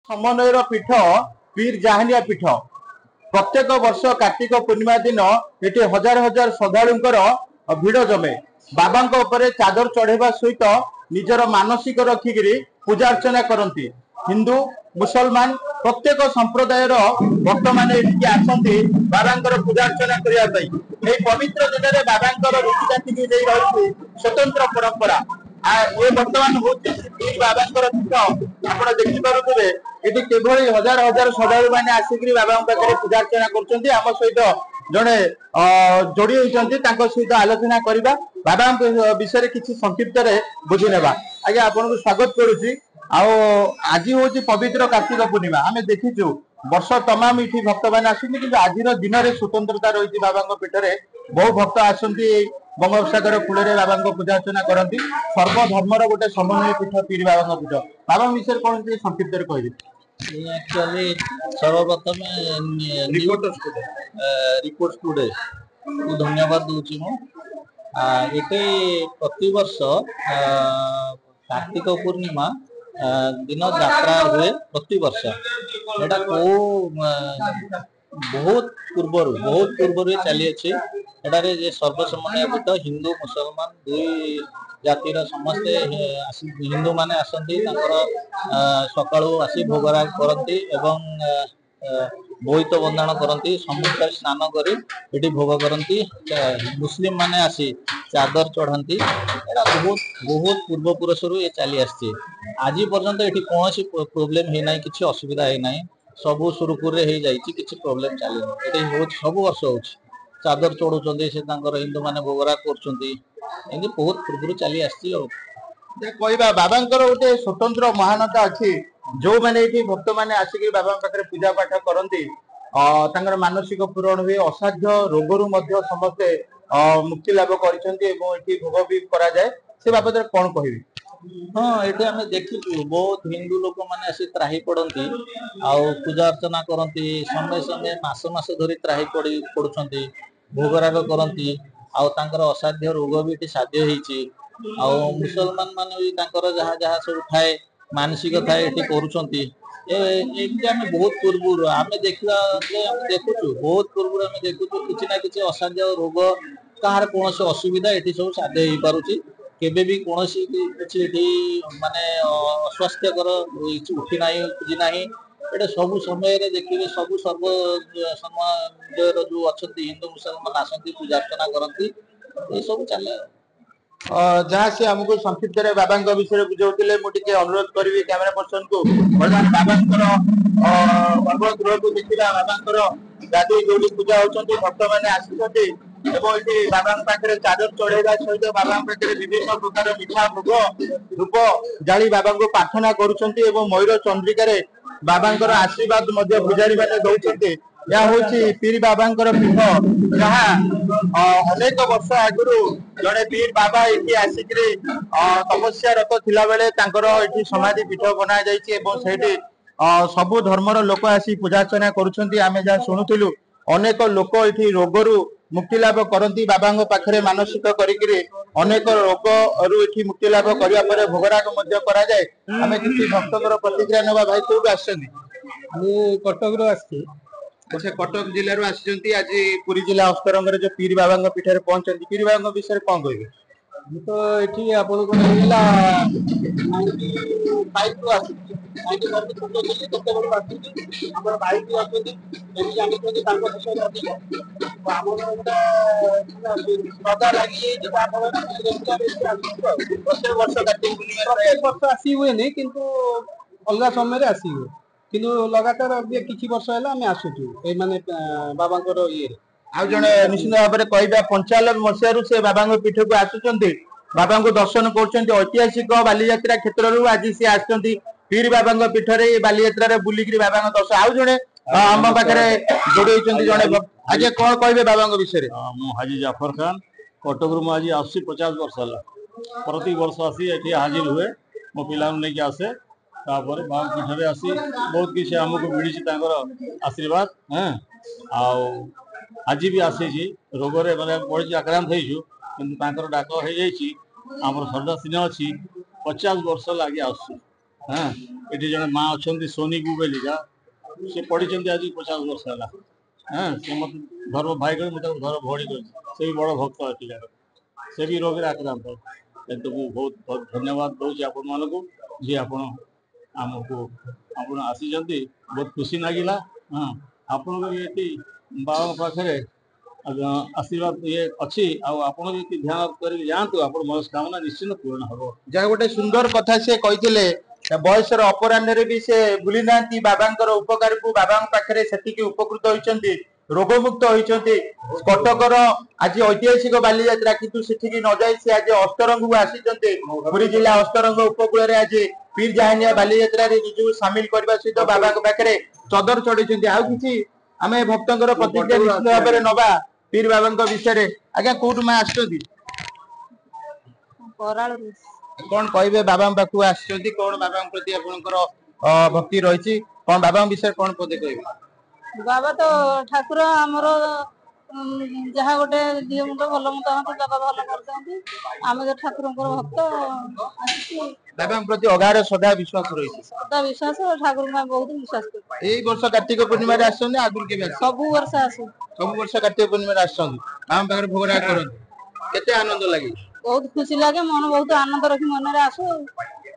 समन्वयर पीठ पीर जाहानिया पीठ प्रत्येक वर्ष कार्तिक पूर्णिमा दिन ये हजार हजार श्रद्धालुंकर भिड़ जमे बाबा चादर चढ़ेवा सहित निजर मानसिक रखिकी पूजा अर्चना करती हिंदू मुसलमान प्रत्येक संप्रदायर भक्त मैंने आसती बाबा पूजा अर्चना करने पवित्र दिन में बाबा रीतिजाति की रही स्वतंत्र परंपरा ये बर्तमान हूँ बाबा आप देखिपे ये किभली हजार हजार श्रद्धालु मैंने आसिक बाबा पूजा अर्चना कर सहित जड़े जोड़ी होती सहित आलोचना करवा बाबा विषय किसी संक्षिप्त बुझी नेबा आज्ञा आपन स्वागत करुच्ची आज हूँ पवित्र कार्तिक पूर्णिमा आम देखीचु वर्ष तमाम ये भक्त मैंने आसती कि आज दिन में स्वतंत्रता रही बाबा पीठ में बहु भक्त आसती बंगोपसागर कूल बाबा पूजा अर्चना करती सर्वधर्मर गोटे समन्वय पीठ पीर बाबा पीठ बाबा विषय कौन संक्षिप्त कह एक्चुअली सर्वप्रथम रिपोर्ट टुडे को धन्यवाद दूची ये प्रतिवर्ष कार्तिक पूर्णिमा दिन यात्रा हुए प्रतिवर्ष एटा को बहुत पूर्व चली अच्छी एटारे जे सर्वसमन्वय पीठ हिंदू मुसलमान दुई जातिर समस्ते हिंदू माने आसती सकाळू आसी भोगराग करती एवं बोईत बंदाण करती समुद्र स्नान करी एटी भोग करती मुस्लिम माने आसी चादर चढ़ती बहुत पूर्व पुरुष ये चली आसी आज पर्यंत ये कौन प्रोब्लेम है ना किसी असुविधा है ना सबू सुरुखुर किसी प्रोब्लेम चली सब वर्ष हो चादर चढ़ुंट से हिंदू माने भोगराग कर बहुत पूर्व चली आसी कहवा बाबा गोटे स्वतंत्र महानता अच्छी जो मैंने भक्त मैंने आसिक बाबा पाखे पूजा पाठ करती मानसिक पूरण हुए असाध्य रोगरू समस्ते मुक्ति लाभ कर भोग भी करा जाए से बाबद कौन कह हाँ ये आम देखी बहुत हिंदू लोक मैंने आसी त्राही पड़ती पूजा अर्चना करती समय समय मास धरी त्राही पड़ुंट भोगराग करती असाध्य रोग भी साध्य होती मुसलमान मान भी जहाँ जहाँ सब थाए मानसिक थाए ये करुँच बहुत पूर्व आम देखा देखुचु बहुत पूर्व आम देखुचु किसी ना कि असाध्य रोग कहार कौन असुविधा ये सब साध्य हो पारुची केबे भी कौन माने अस्वास्थ्यकर उठी ना बुझी ना ये सब समय देखिए सब सर्व समाज जो अच्छा हिंदू मुसलमान आसती पूजा अर्चना करती ये सब चले जहाँ से आमको संक्षिप्त बाबा विषय बुझाऊे मुझे अनुरोध करी कैमेरा पर्सन को बर्तमान बाबा गृह को देखा बाबा गादी जो पूजा होती भक्त मैंने आसी बाबा पाखे चादर चढ़ेगा सहित बाबा पाखे विभिन्न प्रकार मिठा भोग धूप जाली बाबा को प्रार्थना करुँच मयूर चंद्रिकार बाबा आशीर्वाद पूजारी मैंने दौरान यह हूँ पीर बाबा पीठ जहाँ अनेक वर्ष आगु जड़े पीर बाबा ये आसिक तपस्यारत थिला बेले ये समाधि पीठ बना जाइए सबु धर्मर लोक आसी पूजा अर्चना करुँच जहाँ शुणुलु अनेक लोक ये रोगरू मुक्ति लाभ करती बाबा पाखे मानसिक करी अनेक रोग रु मुक्ति लाभ करने भोगराग आम किसी भक्तर प्रतिक्रिया ना भाई कौट आस कटक अच्छा कटक जिलूर आसी आज पुरी जिला अस्तरंग जो पीर बाबा पीठ में पहुंचती पीर बाबा विषय कौन कहे तो ये आपको आसी हुए किंतु अलग समय आसी हुए किंतु लगातार किसी वर्ष है आसुचु माने बाबा ये आउ जड़े निश्चित भाव में कह 95 मसीह से बाबा पीठ को आसुंच बाबा को दर्शन कर ऐतिहासिक बालीजा क्षेत्र आज सी आसती पीर बाबा पीठ में बालीजा बुलिक बाबा दर्शन आउ जड़े आम पाखे जोड़ी जड़े आज कौन कहे बाबा विषय हाजी जाफर खान कटक आज आस 50 वर्ष है प्रति वर्ष आसी ये हाजिर हुए मो पिला नहीं आसे बाबा पीठ में आसी बहुत किसी आमको मिली आशीर्वाद हाँ आज भी आसी रोगरे मैंने पड़ी आक्रांत होइछु किंतु डाक हो आम श्रद्धा सिंह अच्छी 50 वर्ष लगे आस हाँ ये जन माँ अच्छा सोनी गुबेलिका से पढ़ी आज 50 वर्ष है। हाँ से मत धर्म भाई कर धर्म भौणी कर से भी बड़ भक्त एटिकार से भी रोग आक्रांत किंतु बहुत बहुत धन्यवाद दूसरी आपण मानक जी आपण आमको आपण आसी बहुत खुशी लगिला। हाँ आपण ये बाबा पाखे आशीर्वाद ये अच्छी आप ध्यान कर जातु आप मनस्कामना निश्चित पूर्ण हम। जहाँ गोटे सुंदर कथा से कहते बयसर अपराह्न भी से भूली ना बाबा उपकार को बाबा पाखे से उपकृत होती रोगमुक्त होती कटकर आज ऐतिहासिक बालीजात्रा किंतु सेठिकी न जाई से आज अस्तरंग को आसी पुरी जिला अस्तरंग उपकूल आज पीर जाहानिया बालीजात्रा निज सामिल करने सहित बाबा पाखे चदर चढ़ी आउ कि आम भक्तर प्रतिक्रिया निश्चित भाव में नवा पीर बाबा विषय आज्ञा कौटू माँ आस कौन कहे बाबा पाखु आस कौन बाबा प्रति आपंकर भक्ति रही कौन बाबा विषय कौन पदे कह बाबा तो ठाकुर आमर जहाँ गोटे दिह मुंड भल मुंड हमें बाबा भल कर आम जो ठाकुर भक्त बाबा प्रति अगाध श्रद्धा विश्वास रही श्रद्धा विश्वास ठाकुर बहुत विश्वास कर वर्ष कार्तिक पूर्णिमा आगुरी के सब वर्ष आसू सब वर्ष कार्तिक पूर्णिमा आम पाखे भोगराग करते आनंद लगे बहुत खुशी लगे मन बहुत आनंद रखी मन में आसू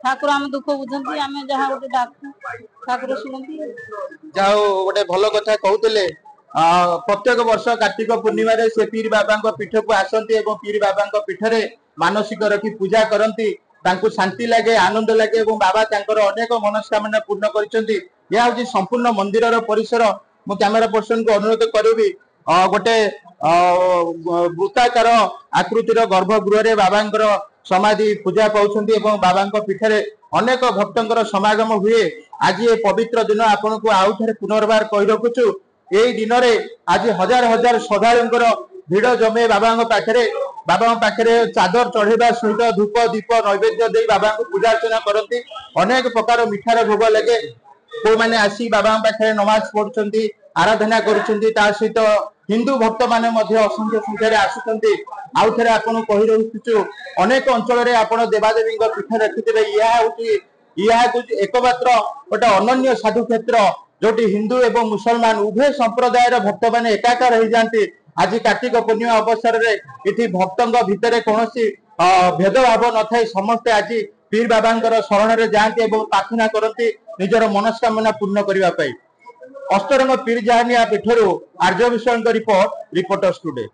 ठाकुर आम दुख बुझती आम जहाँ गोटे डाक ठाकुर शुणती जाओ गोटे भल कथा कहते प्रत्येक वर्ष कार्तिक पूर्णिमा से पीर बाबा पीठ को आसती पीर बाबा पीठ में मानसिक रखी पूजा करती शांति लगे आनंद लगे बाबा अनेक मनस्कामना पूर्ण कर संपूर्ण मंदिर परिसर मु कैमेरा पर्सन को अनुरोध करी गोटे वृत्ताकार आकृतिर गर्भगृह बाबा समाधि पूजा पाउछंती बाबा पीठ में अनेक भक्तर समागम हुए आज ये पवित्र दिन आपन को आउ थे पुनर्बार कही रखुचु यही दिन में आज हजार हजार श्रद्धालुंकर भिड़ जमे बाबा पाखे चादर चढ़ेवा सहित धूप दीप नैवेद्य दे बाबा को पूजा अर्चना करती अनेक प्रकार मिठार भोग लगे को मैंने आसी बाबा पाखे नमाज पढ़ुंट आराधना करित हिंदू भक्त माने असंख्य संख्यार आसुंच आउ थे आपन कही रखुचु अनेक अंचल आप देवादेवी पीठ रखिथे यह एकमात्र गोटे अनन्य साधु क्षेत्र जोटी हिंदू एवं मुसलमान उभय संप्रदाय भक्त मैंने एकाकार हो जाती आज कार्तिक पूर्णिमा अवसर में इति भक्तों भितर कौन भेदभाव न था समस्ते आज पीर बाबा शरण में जाती प्रार्थना करती निजर मनस्कामना पूर्ण करने अस्तरंग पीर जाहानिया पीठर आर्य विषय रिपोर्टर्स टुडे।